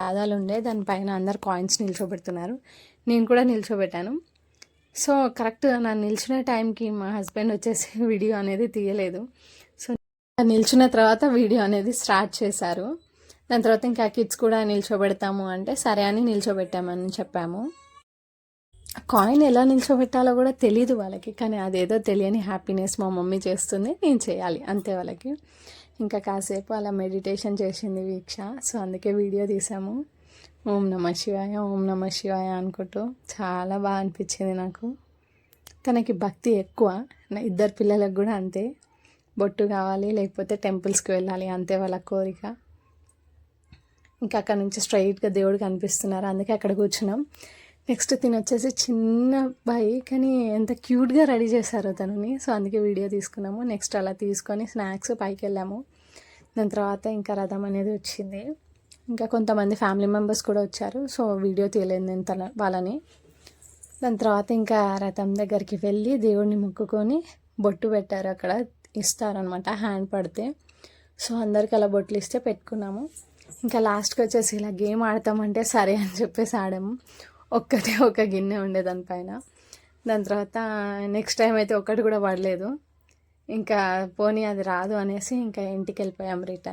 పాదాలు ఉండే దానిపైన అందరు కాయిన్స్ నిల్చోబెడుతున్నారు. నేను కూడా నిల్చోబెట్టాను. సో కరెక్ట్గా నా నిల్చున్న టైంకి మా హస్బెండ్ వచ్చేసి వీడియో అనేది తీయలేదు. సో నిల్చున్న తర్వాత వీడియో అనేది స్టార్ట్ చేశారు. దాని తర్వాత ఇంకా కిడ్స్ కూడా నిల్చోబెడతాము అంటే సరే అని నిల్చోబెట్టామని చెప్పాము. కాయిన్ ఎలా నిల్చోబెట్టాలో కూడా తెలియదు వాళ్ళకి, కానీ అదేదో తెలియని హ్యాపీనెస్ మా మమ్మీ చేస్తుంది, నేను చేయాలి అంతే వాళ్ళకి. ఇంకా కాసేపు అలా మెడిటేషన్ చేసింది వీక్ష. సో అందుకే వీడియో తీసాము. ఓం నమ శివాయ, ఓం నమ శివాయ అనుకుంటూ చాలా బాగా అనిపించింది నాకు. తనకి భక్తి ఎక్కువ, నా ఇద్దరు పిల్లలకు కూడా అంతే. బొట్టు కావాలి లేకపోతే టెంపుల్స్కి వెళ్ళాలి అంతే వాళ్ళ కోరిక. ఇంకా అక్కడ నుంచి స్ట్రైట్గా దేవుడు కనిపిస్తున్నారు, అందుకే అక్కడ కూర్చున్నాం. నెక్స్ట్ తినొచ్చేసి చిన్న అబ్బాయి, కానీ ఎంత క్యూట్గా రెడీ చేశారో తనని. సో అందుకే వీడియో తీసుకున్నాము. నెక్స్ట్ అలా తీసుకొని స్నాక్స్ పైకి వెళ్ళాము. దాని తర్వాత ఇంకా రథం అనేది వచ్చింది. ఇంకా కొంతమంది ఫ్యామిలీ మెంబర్స్ కూడా వచ్చారు. సో వీడియో తీయలేదు నేను వాళ్ళని. దాని తర్వాత ఇంకా రథం దగ్గరికి వెళ్ళి దేవుడిని మొక్కుకొని బొట్టు పెట్టారు. అక్కడ ఇస్తారనమాట హ్యాండ్ పడితే. సో అందరికి అలా బొట్లు ఇస్తే పెట్టుకున్నాము. ఇంకా లాస్ట్కి వచ్చేసి ఇలా గేమ్ ఆడతామంటే సరే అని చెప్పేసి ఆడాము. ఒక్కటే ఒక గిన్నె ఉండే దానిపైన. దాని తర్వాత నెక్స్ట్ టైం అయితే ఒక్కటి కూడా పడలేదు. ఇంకా పోనీ అది రాదు అనేసి ఇంకా ఇంటికి వెళ్ళిపోయాం రిటర్న్.